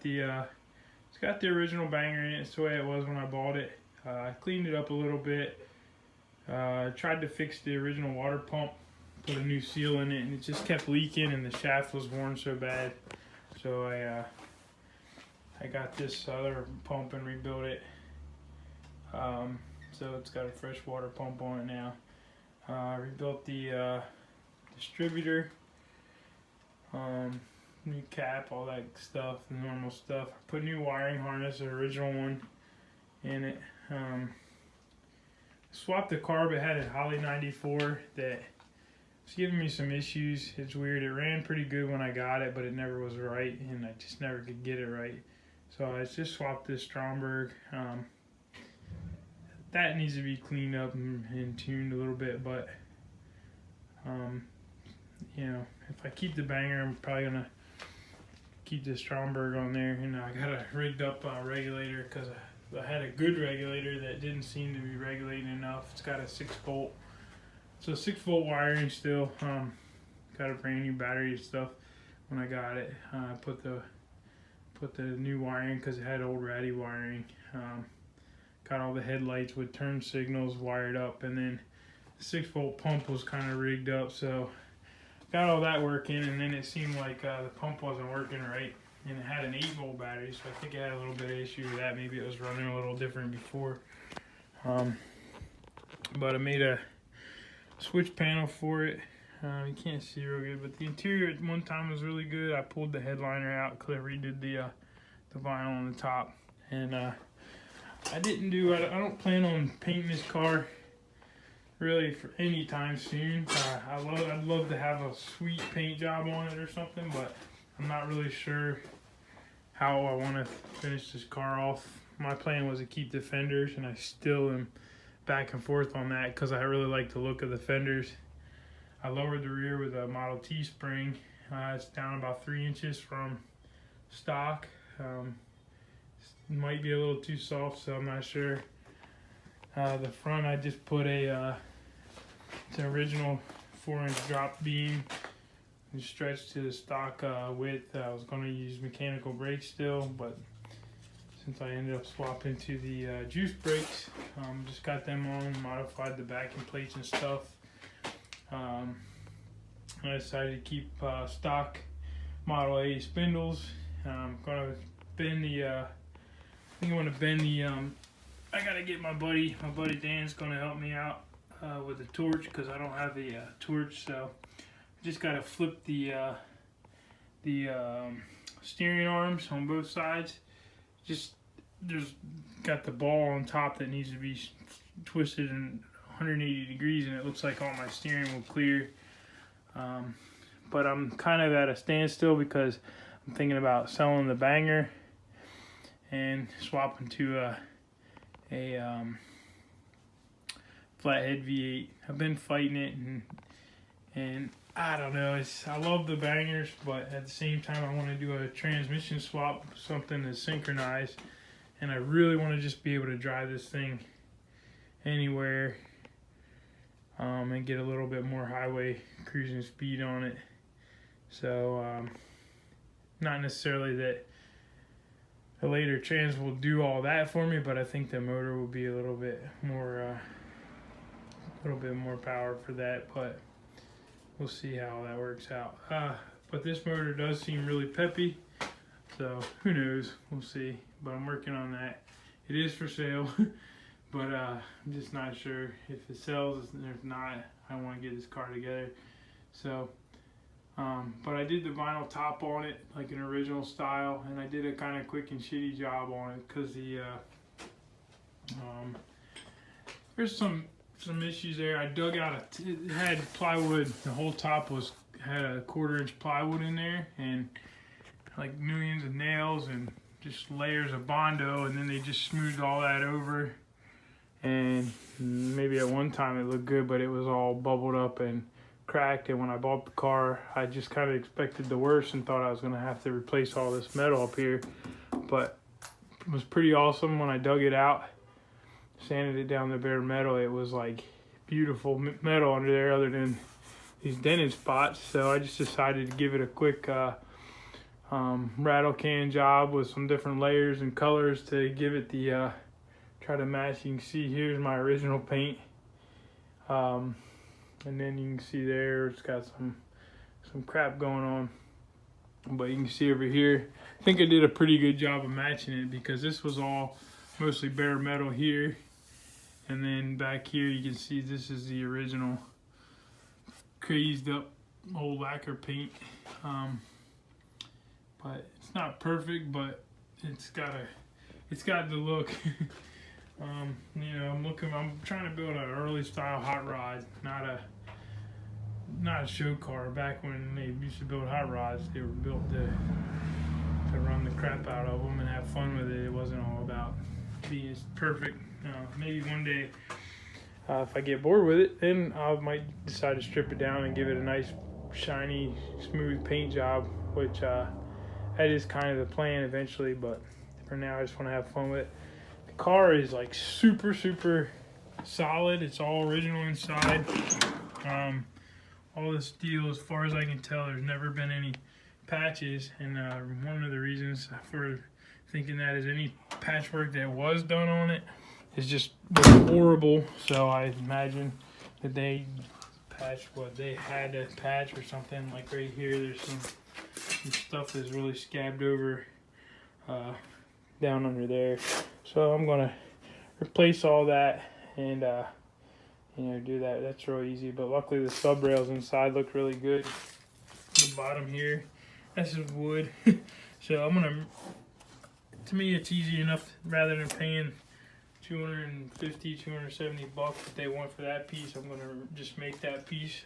it's got the original banger in it. It's the way it was when I bought it. I cleaned it up a little bit. Tried to fix the original water pump, put a new seal in it, and it just kept leaking, and the shaft was worn so bad. So I got this other pump and rebuilt it. So it's got a fresh water pump on it now. Rebuilt the distributor, new cap, all that stuff, the normal stuff. Put new wiring harness, the original one, in it. Swapped the carb. It had a Holly 94 that was giving me some issues. It's weird. It ran pretty good when I got it, but it never was right, and I just never could get it right. So I just swapped this Stromberg. That needs to be cleaned up and tuned a little bit, but you know, if I keep the banger, I'm probably gonna keep the Stromberg on there. And I got a rigged up regulator because I had a good regulator that didn't seem to be regulating enough. It's got a 6-volt, so 6-volt wiring still. Got a brand new battery and stuff when I got it. I put the new wiring because it had old ratty wiring. Got all the headlights with turn signals wired up, and then the 6-volt pump was kind of rigged up, so got all that working. And then it seemed like the pump wasn't working right, and it had an 8-volt battery, so I think it had a little bit of issue with that. Maybe it was running a little different before. But I made a switch panel for it. You can't see real good, but the interior at one time was really good. I pulled the headliner out, redid the vinyl on the top, and I don't plan on painting this car really for any time soon. I'd love to have a sweet paint job on it or something, but I'm not really sure how I want to finish this car off. My plan was to keep the fenders, and I still am back and forth on that because I really like the look of the fenders. I lowered the rear with a Model T spring. It's down about 3 inches from stock. Might be a little too soft, so I'm not sure. The front, I just put it's an original 4-inch drop beam and stretched to the stock width. I was going to use mechanical brakes still, but since I ended up swapping to the juice brakes, just got them on, modified the backing plates and stuff. I decided to keep stock Model A spindles. I'm going to bend the I want to bend the, I got to get my buddy Dan's going to help me out with the torch because I don't have a torch, so I just got to flip the steering arms on both sides. There's got the ball on top that needs to be twisted in 180 degrees, and it looks like all my steering will clear. But I'm kind of at a standstill because I'm thinking about selling the banger and swapping to a flathead V8. I've been fighting it, and I don't know. I love the bangers, but at the same time, I want to do a transmission swap, something that's synchronized, and I really want to just be able to drive this thing anywhere and get a little bit more highway cruising speed on it. So not necessarily that the later trans will do all that for me, but I think the motor will be a little bit more power for that, but we'll see how that works out. But this motor does seem really peppy, so who knows, we'll see. But I'm working on that. It is for sale, but I'm just not sure if it sells, and if not, I want to get this car together. So but I did the vinyl top on it like an original style, and I did a kind of quick and shitty job on it because the there's some issues there. I dug out it had plywood. The whole top had a 1/4-inch plywood in there, and like millions of nails and just layers of Bondo, and then they just smoothed all that over. And maybe at one time it looked good, but it was all bubbled up and cracked. And when I bought the car, I just kind of expected the worst and thought I was going to have to replace all this metal up here. But it was pretty awesome when I dug it out, sanded it down to bare metal. It was like beautiful metal under there, other than these dented spots. So I just decided to give it a quick rattle can job with some different layers and colors to give it the try to match. You can see here's my original paint, and then you can see there it's got some crap going on, but you can see over here I think I did a pretty good job of matching it, because this was all mostly bare metal here, and then back here you can see this is the original crazed up old lacquer paint. But it's not perfect, but it's got the look. You know, I'm trying to build an early style hot rod, not a show car. Back when they used to build hot rods, they were built to run the crap out of them and have fun with it. It wasn't all about being perfect. Maybe one day, if I get bored with it, then I might decide to strip it down and give it a nice, shiny, smooth paint job, which that is kind of the plan eventually, but for now I just want to have fun with it. The car is like super, super solid. It's all original inside. All the steel, as far as I can tell, there's never been any patches, and one of the reasons for thinking that is any patchwork that was done on it is just horrible. So I imagine that they patched what they had to patch or something. Like right here, there's some stuff that's really scabbed over down under there. So I'm gonna replace all that and do that. That's real easy. But luckily the sub rails inside look really good. The bottom here, this is wood. So to me it's easy enough, rather than paying $250, $270 that they want for that piece, I'm gonna just make that piece.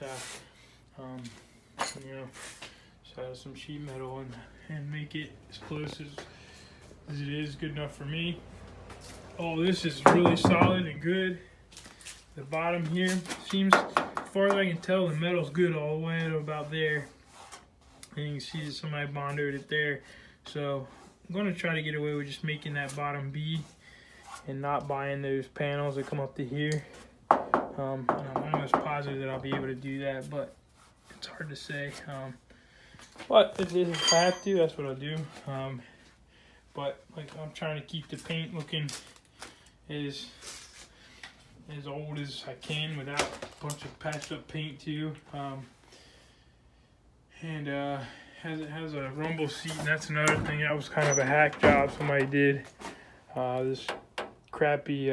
So some sheet metal and make it as close as it is good enough for me. Oh, this is really solid and good. The bottom here seems, as far as I can tell, the metal's good all the way to about there. And you can see that somebody bonded it there. So I'm going to try to get away with just making that bottom bead and not buying those panels that come up to here. And I'm almost positive that I'll be able to do that, but it's hard to say. But if I have to, that's what I'll do. But like, I'm trying to keep the paint looking as old as I can without a bunch of patched up paint too. And it has a rumble seat, and that's another thing. That was kind of a hack job somebody did. This crappy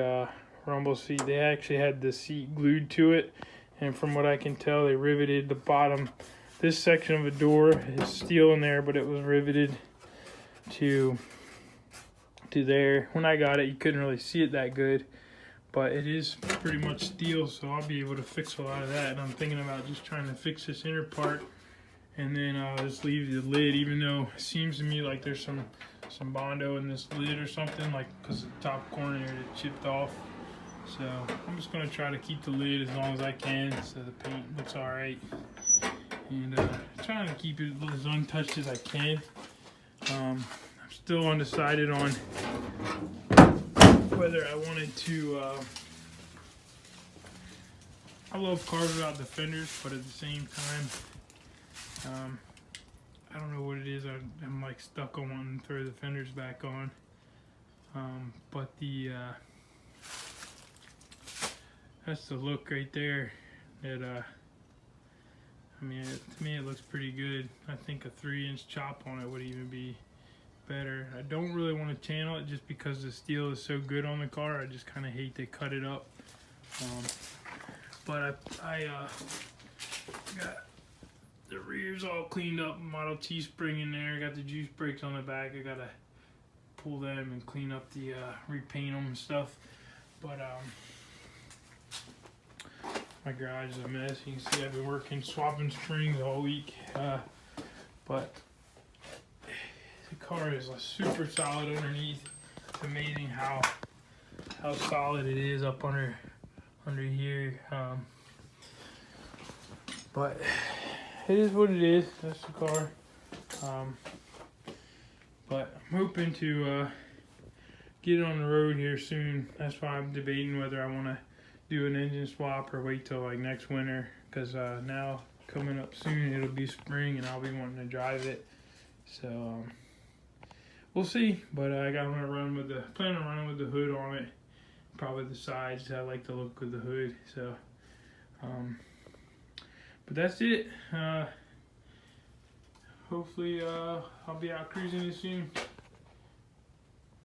rumble seat. They actually had the seat glued to it, and from what I can tell, they riveted the bottom. This section of the door is steel in there, but it was riveted to there. When I got it, you couldn't really see it that good, but it is pretty much steel, so I'll be able to fix a lot of that. And I'm thinking about just trying to fix this inner part, and then I'll just leave the lid, even though it seems to me like there's some Bondo in this lid or something, like because the top corner here it chipped off. So I'm just going to try to keep the lid as long as I can so the paint looks alright. And trying to keep it as untouched as I can. I'm still undecided on whether I wanted to. I love cars without the fenders, but at the same time, I don't know what it is. I'm like stuck on wanting to throw the fenders back on. But that's the look right there. To me it looks pretty good. I think a 3-inch chop on it would even be better. I don't really want to channel it just because the steel is so good on the car. I just kind of hate to cut it up. But I got the rears all cleaned up, Model T spring in there. Got the juice brakes on the back. I gotta pull them and clean up the repaint them and stuff. But my garage is a mess. You can see I've been working swapping springs all week. But the car is super solid underneath. It's amazing how solid it is up under here. But it is what it is. That's the car. But I'm hoping to get it on the road here soon. That's why I'm debating whether I want to do an engine swap or wait till like next winter, because now coming up soon it'll be spring and I'll be wanting to drive it, So we'll see. But I got to run with plan on running with the hood on it. Probably the sides. I like the look of the hood. So, but that's it. Hopefully, I'll be out cruising it soon.